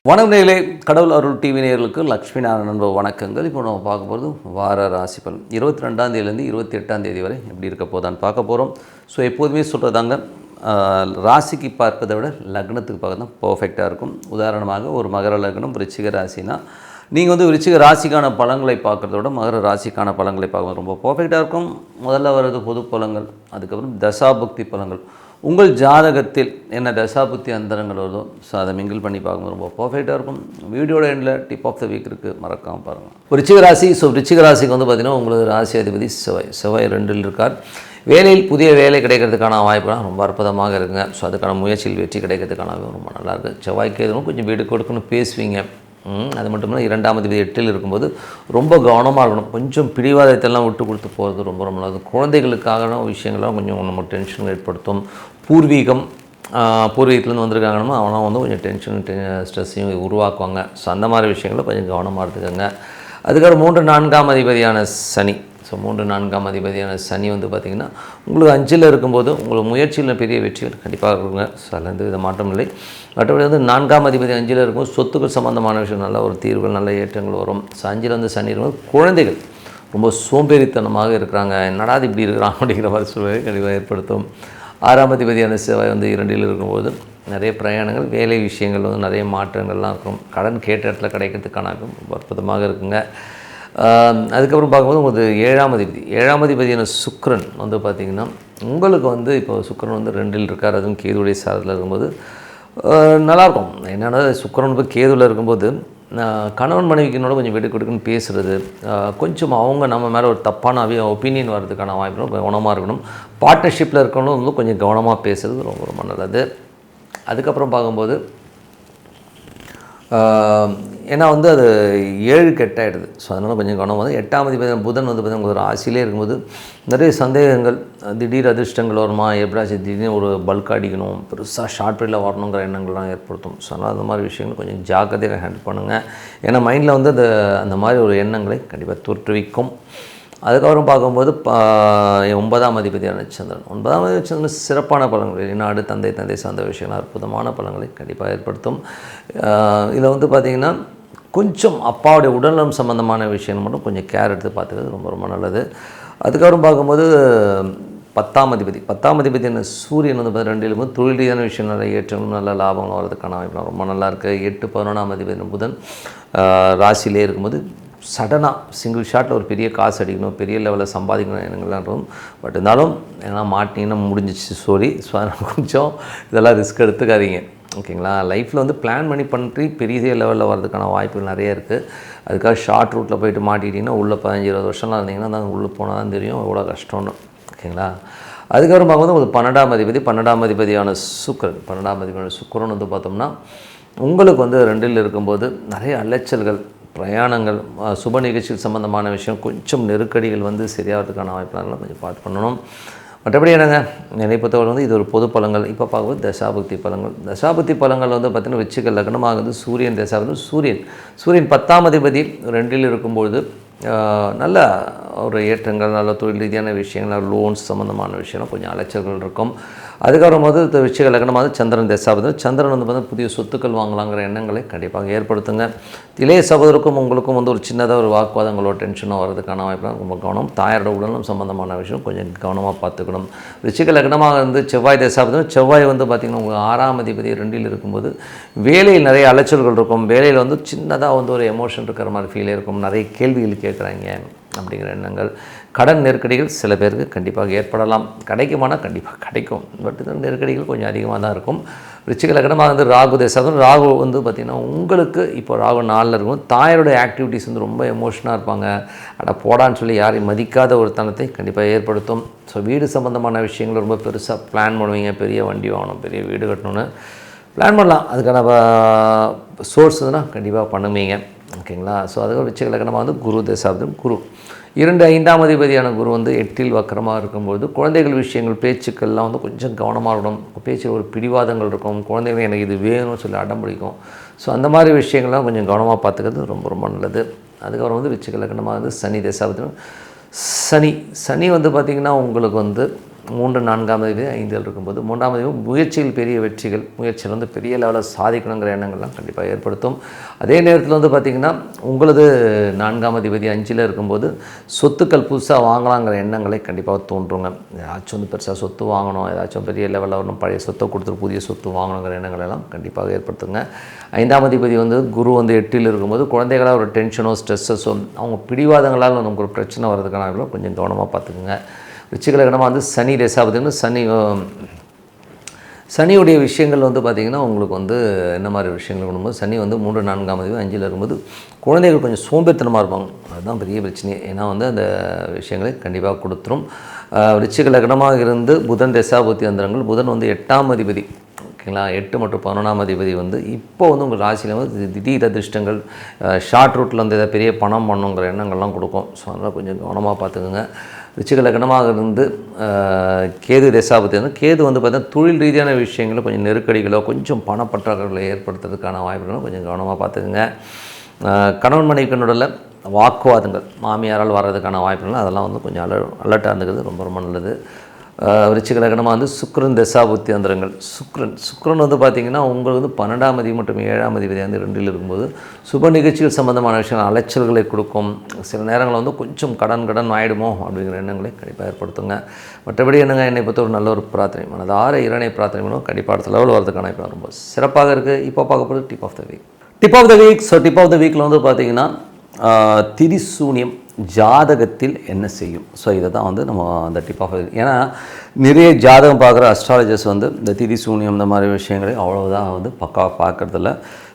வணக்கம் நேயர்களே, கடவுள் அருள் டிவி நேயர்களுக்கு லக்ஷ்மி நாராயண நண்பர் வணக்கங்கள். இப்போ நம்ம பார்க்க போகிறது வார ராசி பலன் 22ஆம் தேதியிலேருந்து 28ஆம் தேதி வரை எப்படி இருக்க போதான்னு பார்க்க போகிறோம். ஸோ எப்போதுமே சொல்கிறதாங்க, ராசிக்கு பார்ப்பதை விட லக்னத்துக்கு பார்க்க தான் பர்ஃபெக்டாக இருக்கும். உதாரணமாக ஒரு மகர லக்னம் விருச்சிக ராசினா நீங்கள் வந்து விருச்சிக ராசிக்கான பலன்களை பார்க்குறத விட மகர ராசிக்கான பலன்களை பார்க்குறது ரொம்ப பர்ஃபெக்டாக இருக்கும். முதல்ல வர்றது பொது பலன்கள், அதுக்கப்புறம் தசாபுக்தி பலன்கள். உங்கள் ஜாதகத்தில் என்ன தசாபுத்தி அந்தரங்கள் வருதோ ஸோ அதை மிங்கிள் பண்ணி பார்க்கும்போது ரொம்ப பர்ஃபெக்டாக இருக்கும். வீடியோட எண்டில் டிப் ஆஃப் த வீக் இருக்குது, மறக்காமல் பாருங்கள். ரிச்சிக ராசி. ஸோ ரிச்சிக ராசிக்கு வந்து பார்த்திங்கன்னா உங்களுக்கு ராசி அதிபதி செவ்வாய் 2ல் இருக்கார். வேலையில் புதிய வேலை கிடைக்கிறதுக்கான வாய்ப்புலாம் ரொம்ப அற்புதமாக இருக்குங்க. ஸோ அதுக்கான முயற்சியில் வெற்றி கிடைக்கிறதுக்கான ரொம்ப நல்லாயிருக்கு. செவ்வாய்க்கு எதுவும் கொஞ்சம் வீடு கொடுக்கணும் பேசுவீங்க. அது மட்டும் இல்லை 2ஆம் அதிபதி 8ல் இருக்கும்போது ரொம்ப கவனமாக இருக்கணும். கொஞ்சம் பிடிவாதத்தெல்லாம் விட்டு கொடுத்து போகிறது ரொம்ப ரொம்ப நல்லது. குழந்தைகளுக்கான விஷயங்கள்லாம் கொஞ்சம் நம்ம டென்ஷன் ஏற்படுத்தும். பூர்வீகத்துலேருந்து வந்திருக்காங்கன்னா அவனால் வந்து கொஞ்சம் ஸ்ட்ரெஸ்ஸையும் உருவாக்குவாங்க. ஸோ அந்த மாதிரி விஷயங்களும் கொஞ்சம் கவனமாக எடுத்துக்கோங்க. அதுக்கப்புறம் 3, 4ஆம் அதிபதியான சனி. ஸோ 3, 4ஆம் அதிபதியான சனி வந்து பார்த்திங்கன்னா உங்களுக்கு 5ல் இருக்கும்போது உங்களுக்கு முயற்சியில் பெரிய வெற்றிகள் கண்டிப்பாக இருக்குங்க. ஸோ அதில் எந்த வித மாற்றம் இல்லை. மற்றபடி வந்து 4ஆம் அதிபதி 5ல் இருக்கும் சொத்துக்கள் சம்மந்தமான விஷயம் நல்ல ஒரு தீர்வுகள் நல்ல ஏற்றங்கள் வரும். ஸோ 5ல் வந்து சனி இருக்கும். குழந்தைகள் ரொம்ப சோம்பேறித்தனமாக இருக்கிறாங்க, என்னடா இப்படி இருக்கிறாங்க அப்படிங்கிற மாதிரி சூழ்நிலை கண்டிப்பாக ஏற்படுத்தும். 6ஆம் அதிபதியான செவ்வாய் வந்து 2ல் இருக்கும்போது நிறைய பிரயாணங்கள் வேலை விஷயங்கள் வந்து நிறைய மாற்றங்கள்லாம் இருக்கும். கடன் கேட்ட இடத்துல கிடைக்கிறதுக்கான ரொம்ப அற்புதமாக இருக்குங்க. அதுக்கப்புறம் பார்க்கும்போது உங்களுக்கு 7ஆம் அதிபதியான சுக்கிரன் வந்து பார்த்திங்கன்னா உங்களுக்கு வந்து இப்போ சுக்கிரன் வந்து 2ல் இருக்கார். அதுவும் கேதுவுடைய சாரத்தில் இருக்கும்போது நல்லாயிருக்கும். என்னென்னா சுக்கிரன் போய் கேதுவில் இருக்கும்போது கணவன் மனைவிக்கினோட கொஞ்சம் விட்டு கொடுக்குன்னு பேசுகிறது, கொஞ்சம் அவங்க நம்ம மேலே ஒரு தப்பான ஒப்பீனியன் வர்றதுக்கான வாய்ப்பு கவனமாக இருக்கணும். பார்ட்னர்ஷிப்பில் இருக்கணும் வந்து கொஞ்சம் கவனமாக பேசுகிறது ரொம்ப ரொம்ப நல்லது. அதுக்கப்புறம் பார்க்கும்போது ஏன்னா வந்து அது 7க்கு 8 ஆகிடுது. ஸோ அதனால் கொஞ்சம் கவனம் வந்து 8ஆம் அதிபதி புதன் வந்து பார்த்திங்கன்னா ஒரு ராசியிலே இருக்கும்போது நிறைய சந்தேகங்கள், திடீர் அதிர்ஷ்டங்கள் வருமா, எப்படாச்சும் திடீர்னு ஒரு பல்க் அடிக்கணும், பெருசாக ஷார்ட் பீரியடில் வரணுங்கிற எண்ணங்கள்லாம் ஏற்படுத்தும். ஸோ அதனால் அந்த மாதிரி விஷயங்கள் கொஞ்சம் ஜாக்கிரதையாக ஹேண்டில் பண்ணுங்கள். ஏன்னா மைண்டில் வந்து அந்த மாதிரி ஒரு எண்ணங்களை கண்டிப்பாக தோற்றுவிக்கும். அதுக்கப்புறம் பார்க்கும்போது 9ஆம் அதிபதியான சந்திரன். 9ஆம் அதிபதி சந்திரன் சிறப்பான பலன்கள், வெளிநாடு தந்தை சார்ந்த விஷயங்கள் அற்புதமான பலன்களை கண்டிப்பாக ஏற்படுத்தும். இதில் வந்து பார்த்திங்கன்னா கொஞ்சம் அப்பாவுடைய உடல்நலம் சம்மந்தமான விஷயங்கள் மட்டும் கொஞ்சம் கேர் எடுத்து பார்த்துக்கிறது ரொம்ப ரொம்ப நல்லது. அதுக்கப்புறம் பார்க்கும்போது 10ஆம் அதிபதியான சூரியன் வந்து 2ல் போது தொழில் ரீதியான விஷயம் நிறைய ஏற்றங்களும் நல்ல லாபங்களும் வரதுக்கான வாய்ப்பு ரொம்ப நல்லா இருக்குது. 8, 11ஆம் அதிபதியான புதன் ராசியிலே இருக்கும்போது சடனாக சிங்கிள் ஷாட்டில் ஒரு பெரிய காசு அடிக்கணும், பெரிய லெவலில் சம்பாதிக்கணும் எண்ணங்கள்லாம் இருக்கும். பட் இருந்தாலும் ஏன்னா மாட்டினீங்கன்னா முடிஞ்சிச்சு ஸோ அதனால் கொஞ்சம் இதெல்லாம் ரிஸ்க் எடுத்துக்காதீங்க, ஓகேங்களா. லைஃப்பில் வந்து பிளான் பண்ணி பெரிய லெவலில் வரதுக்கான வாய்ப்புகள் நிறைய இருக்குது. அதுக்காக ஷார்ட் ரூட்டில் போய்ட்டு மாட்டிக்கிட்டிங்கன்னா உள்ளே 15-20 வருஷம்லாம் இருந்தீங்கன்னா தான் உள்ளே போனால் தான் தெரியும் எவ்வளோ கஷ்டம்னு, ஓகேங்களா. அதுக்கப்புறம் பார்க்கும்போது உங்களுக்கு 12ஆம் அதிபதியான சுக்கிரன் வந்து பார்த்தோம்னா உங்களுக்கு வந்து 2ல் இருக்கும்போது நிறைய அலைச்சல்கள், பிரயாணங்கள், சுப நிகழ்ச்சிகள் சம்மந்தமான விஷயம், கொஞ்சம் நெருக்கடிகள் வந்து சரியாகிறதுக்கான வாய்ப்புலாம் கொஞ்சம் பார்த்து பண்ணணும். மற்றபடி என்னங்க என்னை பொறுத்தவரை வந்து இது ஒரு பொது பலன்கள். இப்போ பார்க்கும்போது தசாபுக்தி பலன்கள் வந்து பார்த்திங்கன்னா விருச்சிக லக்னமாகுது சூரியன் தசாபுத்தி. சூரியன் 10ஆம் அதிபதி 2ல் இருக்கும்பொழுது நல்ல ஒரு ஏற்றங்கள், நல்ல தொழில் ரீதியான விஷயங்கள், லோன்ஸ் சம்மந்தமான விஷயம் கொஞ்சம் அலைச்சல்கள் இருக்கும். அதுக்கப்புறம் போது விருச்சிக லக்னமாக சந்திரன் தசாபதி. சந்திரன் வந்து பார்த்தீங்கன்னா புதிய சொத்துக்கள் வாங்கலாங்கிற எண்ணங்களை கண்டிப்பாக ஏற்படுத்துங்க. இளைய சகோதரருக்கும் உங்களுக்கும் வந்து ஒரு சின்னதாக ஒரு வாக்குவாதங்களோ டென்ஷனோ வர்றதுக்கான வாய்ப்புலாம் ரொம்ப கவனம். தாயாரோட உடலும் சம்மந்தமான விஷயம் கொஞ்சம் கவனமாக பார்த்துக்கணும். விருச்சிக லக்னமாக வந்து செவ்வாய் தசாபதி. செவ்வாய் வந்து பார்த்திங்கன்னா உங்கள் 6ஆம் அதிபதி 2ல் இருக்கும்போது வேலையில் நிறைய அலைச்சல்கள் இருக்கும். வேலையில் வந்து சின்னதாக வந்து ஒரு எமோஷன் இருக்கிற மாதிரி ஃபீல் இருக்கும். நிறைய கேள்விகள் கேட்குறாங்க அப்படிங்கிற எண்ணங்கள், கடன் நெருக்கடிகள் சில பேருக்கு கண்டிப்பாக ஏற்படலாம். கிடைக்குமானா கண்டிப்பாக கிடைக்கும், பட் இந்த நெருக்கடிகள் கொஞ்சம் அதிகமாக தான் இருக்கும். விருச்சிக லக்னமாக வந்து ராகு தசாபதி. ராகு வந்து பார்த்திங்கன்னா உங்களுக்கு இப்போ ராகு 4ல் இருக்கும். தாயாருடைய ஆக்டிவிட்டீஸ் வந்து ரொம்ப எமோஷனாக இருப்பாங்க. போடான்னு சொல்லி யாரையும் மதிக்காத ஒரு தனத்தை கண்டிப்பாக ஏற்படுத்தும். ஸோ வீடு சம்மந்தமான விஷயங்கள் ரொம்ப பெருசாக பிளான் பண்ணுவீங்க, பெரிய வண்டி வாங்கணும், பெரிய வீடு கட்டணும்னு பிளான் பண்ணலாம். அதுக்கான சோர்ஸ்னால் கண்டிப்பாக பண்ணுவீங்க, ஓகேங்களா. ஸோ அதுக்கு விருச்சிக லக்னமாக வந்து குரு தசாபதி. 5ஆம் அதிபதியான குரு வந்து 8ல் வக்கரமாக இருக்கும்போது குழந்தைகள் விஷயங்கள் பேச்சுக்கள்லாம் வந்து கொஞ்சம் கவனமாக இருக்கணும். பேச்சில் ஒரு பிடிவாதங்கள் இருக்கும். குழந்தைகள் எனக்கு இது வேணும்னு சொல்லி அடம் பிடிக்கும். ஸோ அந்த மாதிரி விஷயங்கள்லாம் கொஞ்சம் கவனமாக பார்த்துக்கிறது ரொம்ப ரொம்ப நல்லது. அதுக்கப்புறம் வந்து விருச்சிக லக்னமாக வந்து சனி தசாபதி. சனி வந்து பார்த்திங்கன்னா உங்களுக்கு வந்து 3 4ஆம் அதிபதி 5ல் இருக்கும்போது 3ஆம் அதிபதி முயற்சியில் பெரிய வெற்றிகள், முயற்சியில் வந்து பெரிய லெவலில் சாதிக்கணுங்கிற எண்ணங்கள்லாம் கண்டிப்பாக ஏற்படுத்தும். அதே நேரத்தில் வந்து பார்த்திங்கன்னா உங்களது 4ஆம் அதிபதி 5ல் இருக்கும்போது சொத்துக்கள் புதுசாக வாங்கலாங்கிற எண்ணங்களை கண்டிப்பாக தோன்றுங்க. ஏதாச்சும் வந்து பெருசாக சொத்து வாங்கணும், ஏதாச்சும் பெரிய லெவலில் ஒன்றும் பழைய சொத்தை கொடுத்துட்டு புதிய சொத்து வாங்கணுங்கிற எண்ணங்கள் எல்லாம் கண்டிப்பாக ஏற்படுத்துங்க. 5ஆம் அதிபதி வந்து குரு வந்து 8ல் இருக்கும்போது குழந்தைகளாக ஒரு டென்ஷனோ ஸ்ட்ரெஸ்ஸஸோ அவங்க பிடிவாதங்களால் நமக்கு ஒரு பிரச்சனை வர்றதுக்கான கொஞ்சம் கவனமாக பார்த்துக்குங்க. ரிச்சிக லக்னமாக வந்து சனி தசாபதினு சனியுடைய விஷயங்கள் வந்து பார்த்திங்கன்னா உங்களுக்கு வந்து என்ன மாதிரி விஷயங்கள் பண்ணும்போது சனி வந்து 3 4ஆம் அதிபதி 5ல் இருக்கும்போது குழந்தைகள் கொஞ்சம் சோம்பேறித்தனமாக இருப்பாங்க. அதுதான் பெரிய பிரச்சனையே. ஏன்னா வந்து அந்த விஷயங்களை கண்டிப்பாக கொடுத்துரும். ரிச்சிக லக்னமாக இருந்து புதன் தசாபுத்தி அந்தரங்கள் புதன் வந்து 8ஆம் அதிபதி ஓகேங்களா. 8 மற்றும் 11ஆம் அதிபதி வந்து இப்போ வந்து உங்கள் ராசியில் வந்து திடீர் அதிர்ஷ்டங்கள் ஷார்ட் ரூட்டில் வந்து எதாவது பெரிய பணம் பண்ணுங்கிற எண்ணங்கள்லாம் கொடுக்கும். ஸோ அதனால் கொஞ்சம் கவனமாக பார்த்துக்குங்க. ரிச்சிக லக்னமாக இருந்து கேது தசாபதி வந்து கேது வந்து பார்த்தீங்கன்னா தொழில் ரீதியான விஷயங்களில் கொஞ்சம் நெருக்கடிகளோ கொஞ்சம் பணப்பற்றாக்குறைகளை ஏற்படுத்துறதுக்கான வாய்ப்புகளும் கொஞ்சம் கவனமாக பார்த்துக்குங்க. கணவன் மனைவிக்கனுடல வாக்குவாதங்கள் மாமியாரால் வர்றதுக்கான வாய்ப்புகள் அதெல்லாம் வந்து கொஞ்சம் அலர்ட்டாக இருந்துக்கிறது ரொம்ப ரொம்ப நல்லது. ரிச்சிக லக்னமாக வந்து சுக்கிரன் தசாபுத்தி அந்தரங்கள் சுக்கிரன் வந்து பார்த்திங்கன்னா உங்களுக்கு வந்து 12ஆம் அதிபதி மற்றும் 7ஆம் அதிபதி வந்து 2ல் இருக்கும்போது சுப நிகழ்ச்சிகள் சம்மந்தமான விஷயங்கள் அலைச்சல்களை கொடுக்கும். சில நேரங்களில் வந்து கொஞ்சம் கடன் ஆகிடுமோ அப்படிங்கிற எண்ணங்களை கண்டிப்பாக ஏற்படுத்துங்க. மற்றபடி என்னை பொறுத்த ஒரு நல்ல ஒரு பிரார்த்தனை மனதார இறைவனை பிரார்த்தனை பண்ணுவோம். கண்டிப்பாக அடுத்த லெவல் வரதுக்கான இப்போ ரொம்ப சிறப்பாக இருக்குது. இப்போ பார்க்க போகிறது tip of the week. So tip of the வீக்கில் வந்து பார்த்திங்கன்னா திரிசூனியம் ஜாதகத்தில் என்ன செய்யும். ஸோ இதை தான் வந்து நம்ம அந்த டிப் ஆஃப் ஏன்னா நிறைய ஜாதகம் பார்க்குற அஸ்ட்ராலஜர்ஸ் வந்து இந்த திரிசூனியம் இந்த மாதிரி விஷயங்களை அவ்வளோதான் வந்து பக்காவாக பார்க்குறதில்ல.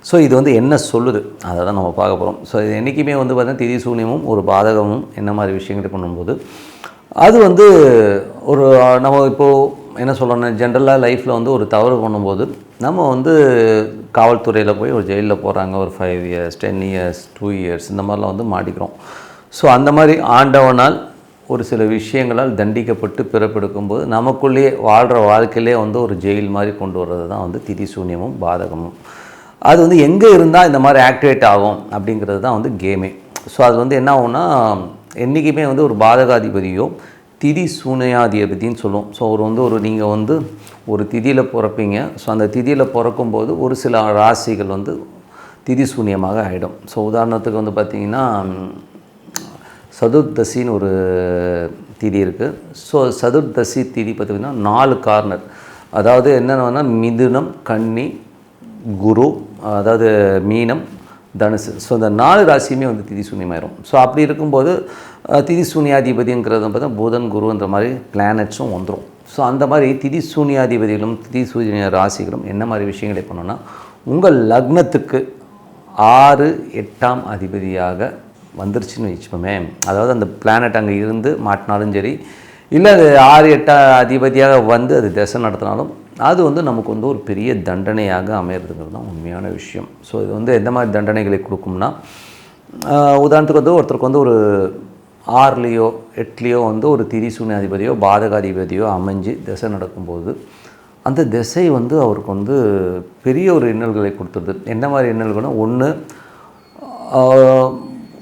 ஸோ இது வந்து என்ன சொல்லுது அதை தான் நம்ம பார்க்க போகிறோம். ஸோ இது என்றைக்குமே வந்து பார்த்திங்கன்னா திரிசூனியமும் ஒரு பாதகமும் என்ன மாதிரி விஷயங்களை பண்ணும்போது அது வந்து ஒரு நம்ம இப்போது என்ன சொல்லணும் ஜென்ரலாக லைஃப்பில் வந்து ஒரு தவறு பண்ணும்போது நம்ம வந்து காவல்துறையில் போய் ஒரு ஜெயிலில் போகிறாங்க ஒரு 5 years 10 years 2 years இந்த மாதிரிலாம் வந்து மாட்டிக்கிறோம். ஸோ அந்த மாதிரி ஆண்டவனால் ஒரு சில விஷயங்களால் தண்டிக்கப்பட்டு பிறப்பெடுக்கும்போது நமக்குள்ளேயே வாழ்கிற வாழ்க்கையிலே வந்து ஒரு ஜெயில் மாதிரி கொண்டு வர்றது தான் வந்து திரிசூன்யமும் பாதகமும். அது வந்து எங்கே இருந்தால் இந்த மாதிரி ஆக்டிவேட் ஆகும் அப்படிங்கிறது தான் வந்து கேமே. ஸோ அது வந்து என்ன ஆகும்னா என்றைக்குமே வந்து ஒரு பாதகாதிபதியோ திரிசூன்யாதிபதின்னு சொல்லுவோம். ஸோ நீங்கள் வந்து ஒரு திதியில் பிறப்பீங்க. ஸோ அந்த திதியில் பிறக்கும்போது ஒரு சில ராசிகள் வந்து திரிசூன்யமாக ஆகிடும். ஸோ உதாரணத்துக்கு வந்து பார்த்திங்கன்னா சதுர்தசின்னு ஒரு திதி இருக்குது. ஸோ சதுர்தசி திதி பார்த்திங்கன்னா 4 கார்னர், அதாவது என்னென்னா மிதுனம் கன்னி குரு, அதாவது மீனம் தனுசு. ஸோ இந்த 4 ராசியுமே வந்து திதிசூன்யமாயிரும். ஸோ அப்படி இருக்கும்போது திதிசூன்யாதிபதிங்கிறது பார்த்தா புதன் குருன்ற மாதிரி பிளானட்ஸும் வந்துடும். ஸோ அந்த மாதிரி திதிசூன்யாதிபதிகளும் திதிசூன்ய ராசிகளும் என்ன மாதிரி விஷயங்களை பண்ணோன்னா உங்கள் லக்னத்துக்கு 6 8ஆம் அதிபதியாக வந்துருச்சுன்னு வச்சுப்போமே. அதாவது அந்த பிளானட் அங்கே இருந்து மாட்டினாலும் சரி, இல்லை அது 6 8 அதிபதியாக வந்து அது திசை நடத்தினாலும் அது வந்து நமக்கு வந்து ஒரு பெரிய தண்டனையாக அமையிறதுங்கிறது தான் உண்மையான விஷயம். ஸோ இது வந்து எந்த மாதிரி தண்டனைகளை கொடுக்கும்னா உதாரணத்துக்கு வந்து ஒருத்தருக்கு வந்து ஒரு 6லேயோ 8லேயோ வந்து ஒரு திரிசூன்யாதிபதியோ பாதகாதிபதியோ அமைஞ்சு திசை நடக்கும்போது அந்த திசை வந்து அவருக்கு வந்து பெரிய ஒரு இன்னல்களை கொடுத்துருது. என்ன மாதிரி இன்னல்கள்னா ஒன்று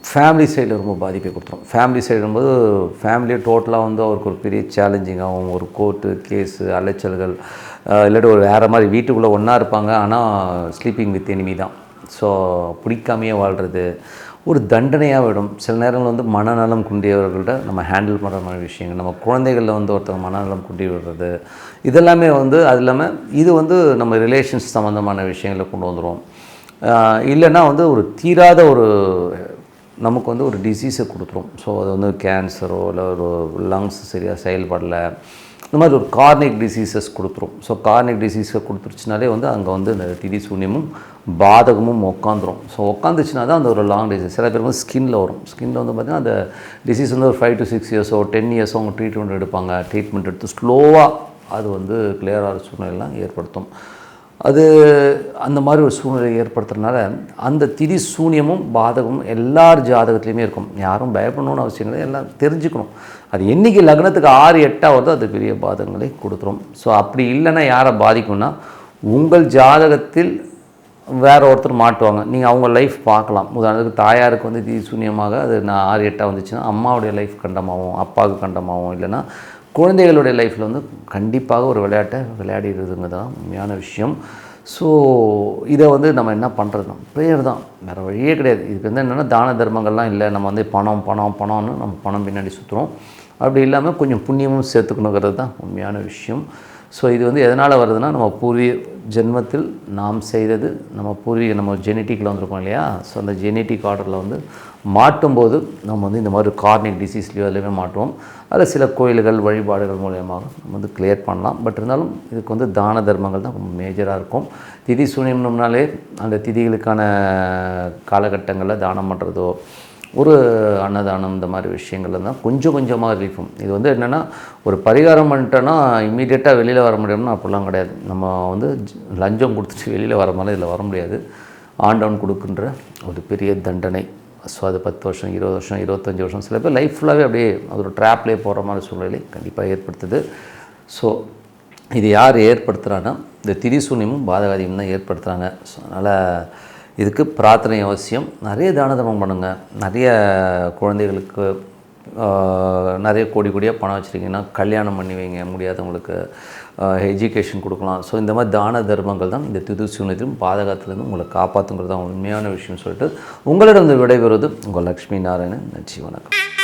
ஃபேமிலி சைடில் ரொம்ப பாதிப்பை கொடுத்துரும். ஃபேமிலி சைடும்போது ஃபேமிலியை டோட்டலாக வந்து அவருக்கு ஒரு பெரிய சேலஞ்சிங்காகவும் ஒரு கோர்ட்டு கேஸு அலைச்சல்கள், இல்லாட்டி ஒரு வேறு மாதிரி வீட்டுக்குள்ளே ஒன்றா இருப்பாங்க ஆனால் ஸ்லீப்பிங் வித் எனிமி தான். ஸோ பிடிக்காமையே வாழ்கிறது ஒரு தண்டனையாக விடும். சில நேரங்கள் வந்து மனநலம் குன்றியவர்கள்ட்ட நம்ம ஹேண்டில் பண்ணுற மாதிரி விஷயங்கள், நம்ம குழந்தைகளில் வந்து ஒருத்தர் மனநலம் குன்றி விடுறது, இதெல்லாமே வந்து அது இல்லாமல் இது வந்து நம்ம ரிலேஷன்ஸ் சம்மந்தமான விஷயங்களை கொண்டு வந்துடும். இல்லைன்னா வந்து ஒரு தீராத ஒரு நமக்கு வந்து ஒரு டிசீஸை கொடுத்துரும். ஸோ அது வந்து கேன்சரோ இல்லை ஒரு லங்ஸ் சரியாக செயல்படலை, இந்த மாதிரி ஒரு கார்னிக் டிசீசஸ் கொடுத்துரும். ஸோ கார்னிக் டிசீஸை கொடுத்துருச்சுனாலே வந்து அங்கே வந்து இந்த திரிசூன்யமும் பாதகமும் உட்காந்துரும். ஸோ உட்காந்துச்சுனா தான் அந்த ஒரு லாங் டிசீஸ். சில பேர் வந்து ஸ்கின்னில் வரும். ஸ்கின்னில் வந்து பார்த்திங்கன்னா அந்த டிசீஸ் வந்து ஒரு 5 to 6 years 10 years அவங்க ட்ரீட்மெண்ட் எடுப்பாங்க. ட்ரீட்மெண்ட் எடுத்து ஸ்லோவாக அது வந்து கிளியர் ஆகிற சூழ்நிலையெல்லாம் ஏற்படுத்தும். அது அந்த மாதிரி ஒரு சூழ்நிலை ஏற்படுத்துறதுனால அந்த திரிசூன்யமும் பாதகமும் எல்லார் ஜாதகத்துலேயுமே இருக்கும். யாரும் பயப்படணும்னு அவசியம் இல்லை, எல்லாம் தெரிஞ்சுக்கணும். அது என்றைக்கு லக்னத்துக்கு 6 8 வருதோ அது பெரிய பாதகங்களை கொடுத்துரும். ஸோ அப்படி இல்லைன்னா யாரை பாதிக்கும்னா உங்கள் ஜாதகத்தில் வேறு ஒருத்தர் மாட்டுவாங்க. நீங்கள் அவங்க லைஃப் பார்க்கலாம். உதாரணத்துக்கு தாயாருக்கு வந்து திரிசூன்யமாக அது 6 8 வந்துச்சுன்னா அம்மாவுடைய லைஃப் கண்டமாகும், அப்பாவுக்கு கண்டமாகும், இல்லைன்னா குழந்தைகளுடைய லைஃப்பில் வந்து கண்டிப்பாக ஒரு விளையாட்டை விளையாடிடுறதுங்க தான் உண்மையான விஷயம். ஸோ இதை வந்து நம்ம என்ன பண்ணுறது, ப்ரேயர் தான், வேறு வழியே கிடையாது. இதுக்கு வந்து என்னென்னா தான தர்மங்கள்லாம் இல்லை, நம்ம வந்து பணம்னு நம்ம பணம் பின்னாடி சுற்றுறோம். அப்படி இல்லாமல் கொஞ்சம் புண்ணியமும் சேர்த்துக்கணுங்கிறது தான் உண்மையான விஷயம். ஸோ இது வந்து எதனால் வருதுன்னா, நம்ம பூர்வீக ஜென்மத்தில் நாம் செய்தது, நம்ம ஜெனட்டிக்கில் வந்திருக்கோம் இல்லையா. ஸோ அந்த ஜெனட்டிக் ஆர்டரில் வந்து மாட்டும்போது நம்ம வந்து இந்த மாதிரி கார்னிக் டிசீஸ்லையோ எல்லாமே மாட்டுவோம். அதில் சில கோயில்கள் வழிபாடுகள் மூலியமாக நம்ம வந்து கிளியர் பண்ணலாம். பட் இருந்தாலும் இதுக்கு வந்து தான தர்மங்கள் தான் ரொம்ப மேஜராக இருக்கும். திதி சூன்யம்னாலே அந்த திதிகளுக்கான காலகட்டங்களில் தானம் பண்ணுறதோ, ஒரு அன்னதானம், இந்த மாதிரி விஷயங்கள்ல தான் கொஞ்சம் கொஞ்சமாக ரிலீஃபும். இது வந்து என்னென்னா, ஒரு பரிகாரம் பண்ணிட்டோன்னா இம்மீடியட்டாக வெளியில் வர முடியும்னா அப்படிலாம் கிடையாது. நம்ம வந்து லஞ்சம் கொடுத்துட்டு வெளியில் வர மாதிரி இதில் வர முடியாது. ஆண்டவன் கொடுக்கின்ற ஒரு பெரிய தண்டனை. ஸோ அது 10 வருஷம், 20 வருஷம், 25 வருஷம், சில பேர் லைஃப் ஃபுல்லாகவே அப்படியே அது ஒரு ட்ராப்லேயே போகிற மாதிரி சூழ்நிலை கண்டிப்பாக ஏற்படுத்துது. ஸோ இது யார் ஏற்படுத்துகிறான்னா, இந்த திதி சூன்யமும் பாதகாதியும் தான் ஏற்படுத்துகிறாங்க. ஸோ அதனால் இதுக்கு பிரார்த்தனை அவசியம். நிறைய தான தர்மம் பண்ணுங்கள். நிறைய குழந்தைகளுக்கு நிறைய கோடியாக பணம் வச்சுருக்கீங்கன்னா கல்யாணம் பண்ணி வைங்க, முடியாதவங்களுக்கு எஜுகேஷன் கொடுக்கலாம். ஸோ இந்த மாதிரி தான தர்மங்கள் தான் இந்த திதி சூன்யத்திலும் பாதகத்திலேருந்து உங்களை காப்பாற்றுங்கிறது தான் உண்மையான விஷயம் சொல்லிட்டு உங்களிடம் விடைபெறுவது உங்கள் லக்ஷ்மி நாராயணன். நன்றி, வணக்கம்.